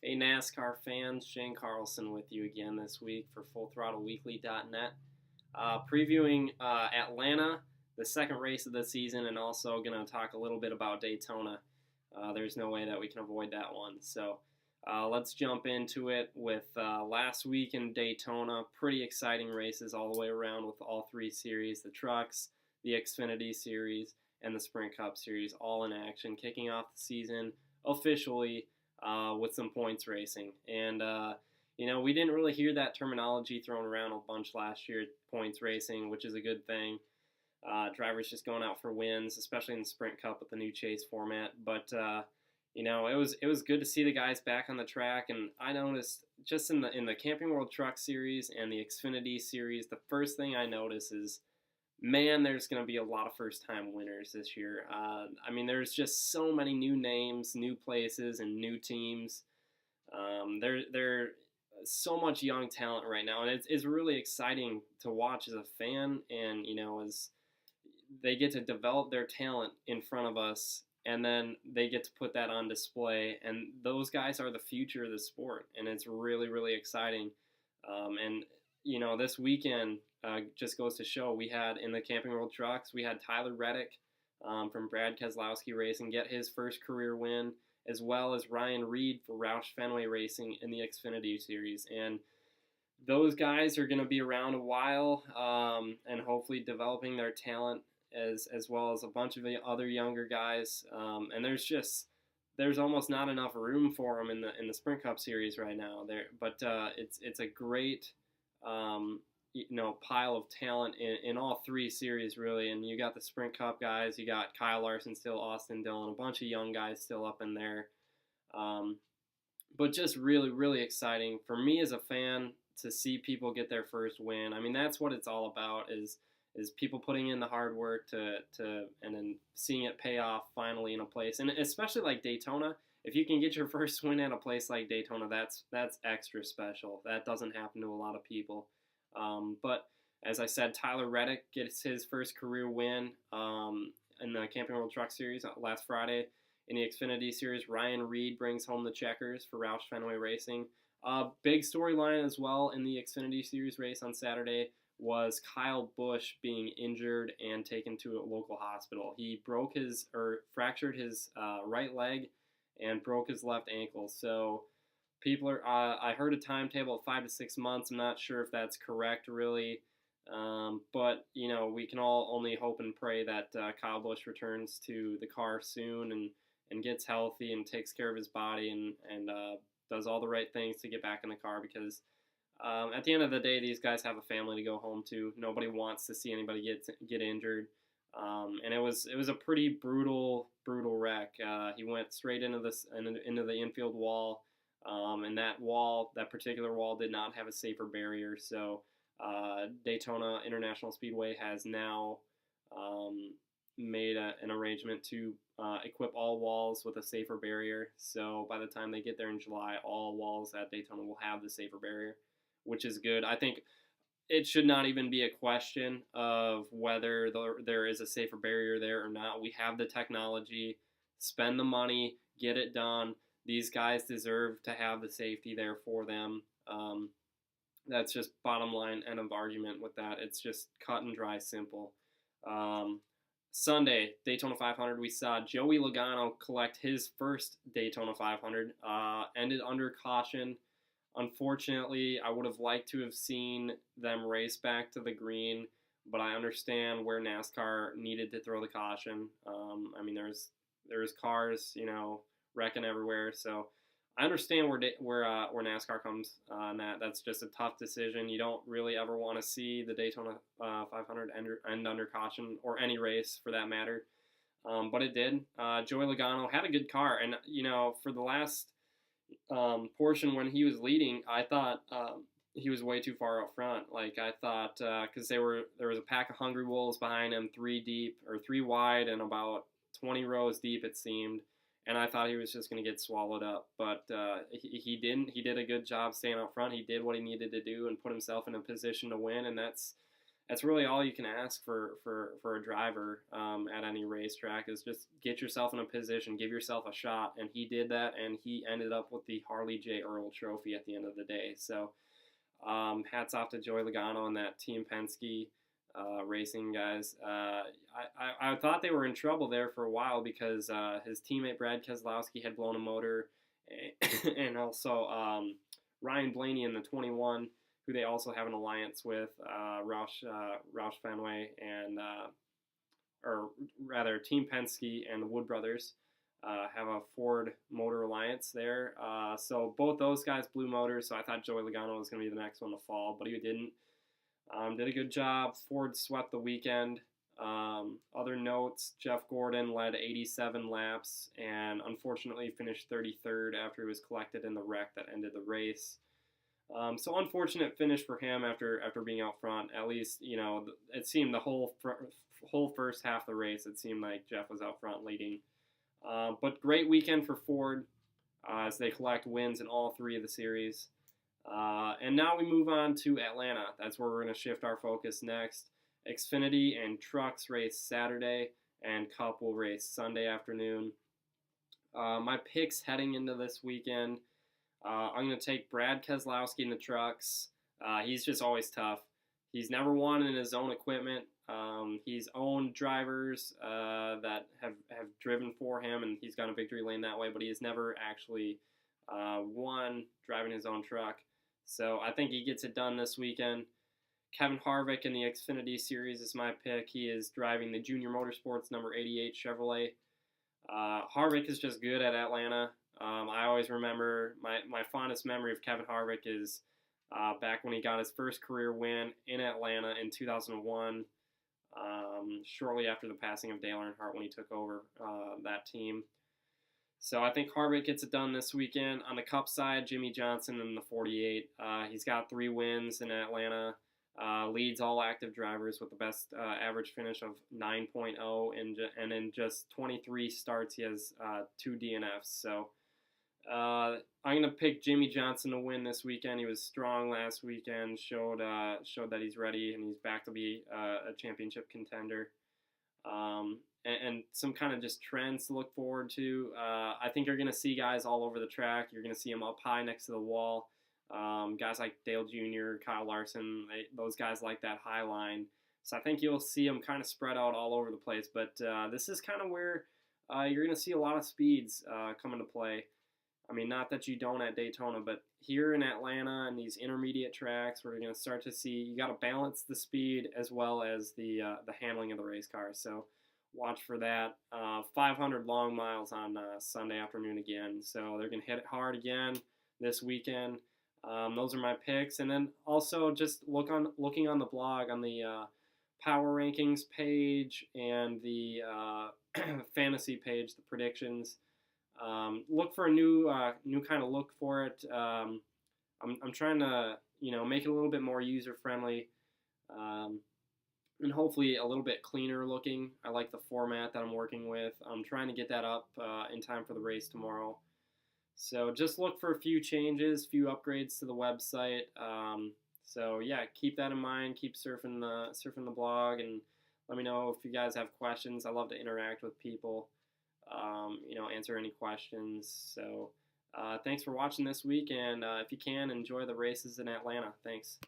Hey NASCAR fans, Shane Carlson with you again this week for FullThrottleWeekly.net. Previewing Atlanta, the second race of the season, and also going to talk a little bit about Daytona. There's no way that we can avoid that one. So let's jump into it with last week in Daytona. Pretty exciting races all the way around with all three series, the trucks, the Xfinity series, and the Sprint Cup series all in action, kicking off the season officially with some points racing. And, we didn't really hear that terminology thrown around a bunch last year, points racing, which is a good thing. Drivers just going out for wins, especially in the Sprint Cup with the new chase format. But, it was good to see the guys back on the track. And I noticed just in the Camping World Truck Series and the Xfinity Series, the first thing I noticed is, man, there's going to be a lot of first-time winners this year. There's just so many new names, new places, and new teams. There's so much young talent right now, and it's really exciting to watch as a fan. And as they get to develop their talent in front of us, and then they get to put that on display. And those guys are the future of the sport, and it's really, really exciting. This weekend just goes to show we had in the Camping World Trucks, we had Tyler Reddick from Brad Keselowski Racing get his first career win, as well as Ryan Reed for Roush Fenway Racing in the Xfinity Series. And those guys are going to be around a while and hopefully developing their talent as well as a bunch of the other younger guys. And there's almost not enough room for them in the Sprint Cup Series right now. It's a great pile of talent in all three series, really. And you got the Sprint Cup guys, you got Kyle Larson still, Austin Dillon, a bunch of young guys still up in there. But just really, really exciting for me as a fan to see people get their first win. I mean, that's what it's all about is people putting in the hard work to and then seeing it pay off finally in a place. And especially like Daytona, if you can get your first win at a place like Daytona, that's extra special. That doesn't happen to a lot of people. But as I said, Tyler Reddick gets his first career win in the Camping World Truck Series last Friday. In the Xfinity Series, Ryan Reed brings home the checkers for Roush Fenway Racing. Big storyline as well in the Xfinity Series race on Saturday was Kyle Busch being injured and taken to a local hospital. He fractured his right leg and broke his left ankle. So people are, I heard a timetable of 5 to 6 months. I'm not sure if that's correct, really. But we can all only hope and pray that Kyle Busch returns to the car soon and gets healthy and takes care of his body and does all the right things to get back in the car, because at the end of the day, these guys have a family to go home to. Nobody wants to see anybody get injured. And it was a pretty brutal wreck. He went straight into the infield wall, and that particular wall did not have a safer barrier. So Daytona International Speedway has now made an arrangement to equip all walls with a safer barrier. So by the time they get there in July, all walls at Daytona will have the safer barrier, which is good. I think it should not even be a question of whether there is a safer barrier there or not. We have the technology. Spend the money, get it done. These guys deserve to have the safety there for them. That's just bottom line, end of argument with that. It's just cut and dry, simple. Sunday, Daytona 500, we saw Joey Logano collect his first Daytona 500. Ended under caution. Unfortunately, I would have liked to have seen them race back to the green, but I understand where NASCAR needed to throw the caution. There's cars, wrecking everywhere, so I understand where NASCAR comes on that. That's just a tough decision. You don't really ever want to see the Daytona 500 end under caution, or any race for that matter, but it did. Joey Logano had a good car, and for the last portion when he was leading, I thought he was way too far up front. Like, I thought, because there was a pack of hungry wolves behind him, 3 wide and about 20 rows deep, it seemed. And I thought he was just going to get swallowed up. But he didn't. He did a good job staying up front. He did what he needed to do and put himself in a position to win. And that's that's really all you can ask for a driver at any racetrack is just get yourself in a position, give yourself a shot, and he did that, and he ended up with the Harley J. Earl Trophy at the end of the day. So hats off to Joey Logano and that Team Penske racing guys. I thought they were in trouble there for a while because his teammate Brad Keselowski had blown a motor, and also Ryan Blaney in the 21, who they also have an alliance with, Roush Fenway, and or rather Team Penske and the Wood Brothers have a Ford Motor Alliance there. So both those guys blew motors, so I thought Joey Logano was going to be the next one to fall, but he didn't. Did a good job. Ford swept the weekend. Other notes, Jeff Gordon led 87 laps and unfortunately finished 33rd after he was collected in the wreck that ended the race. So unfortunate finish for him after being out front. At least, it seemed the whole first half of the race, it seemed like Jeff was out front leading. But great weekend for Ford as they collect wins in all three of the series. And now we move on to Atlanta. That's where we're going to shift our focus next. Xfinity and Trucks race Saturday, and Cup will race Sunday afternoon. My picks heading into this weekend, I'm going to take Brad Keselowski in the Trucks. He's just always tough. He's never won in his own equipment. He's owned drivers that have driven for him, and he's gone a victory lane that way, but he has never actually won driving his own truck. So I think he gets it done this weekend. Kevin Harvick in the Xfinity Series is my pick. He is driving the Junior Motorsports number 88 Chevrolet. Harvick is just good at Atlanta. I always remember my fondest memory of Kevin Harvick is back when he got his first career win in Atlanta in 2001, shortly after the passing of Dale Earnhardt when he took over that team. So I think Harvick gets it done this weekend. On the Cup side, Jimmy Johnson in the 48. He's got 3 wins in Atlanta. Leads all active drivers with the best average finish of 9.0, and in just 23 starts, he has 2 DNFs. So I'm going to pick Jimmy Johnson to win this weekend. He was strong last weekend, showed that he's ready, and he's back to be a championship contender. And some kind of just trends to look forward to. I think you're going to see guys all over the track. You're going to see them up high next to the wall. Guys like Dale Jr., Kyle Larson, those guys like that high line. So I think you'll see them kind of spread out all over the place. But this is kind of where you're going to see a lot of speeds come into play. I mean, not that you don't at Daytona, but here in Atlanta and these intermediate tracks, we're going to start to see you got to balance the speed as well as the handling of the race cars. So watch for that. 500 long miles on Sunday afternoon again. So they're going to hit it hard again this weekend. Those are my picks. And then also just looking on the blog on the power rankings page and the fantasy page, the predictions. Look for a new kind of look for it. I'm trying to make it a little bit more user friendly, and hopefully a little bit cleaner looking. I like the format that I'm working with. I'm trying to get that up in time for the race tomorrow. So just look for a few changes, few upgrades to the website. So yeah, keep that in mind. Keep surfing the blog, and let me know if you guys have questions. I love to interact with people. Answer any questions. So thanks for watching this week, and if you can, enjoy the races in Atlanta. Thanks.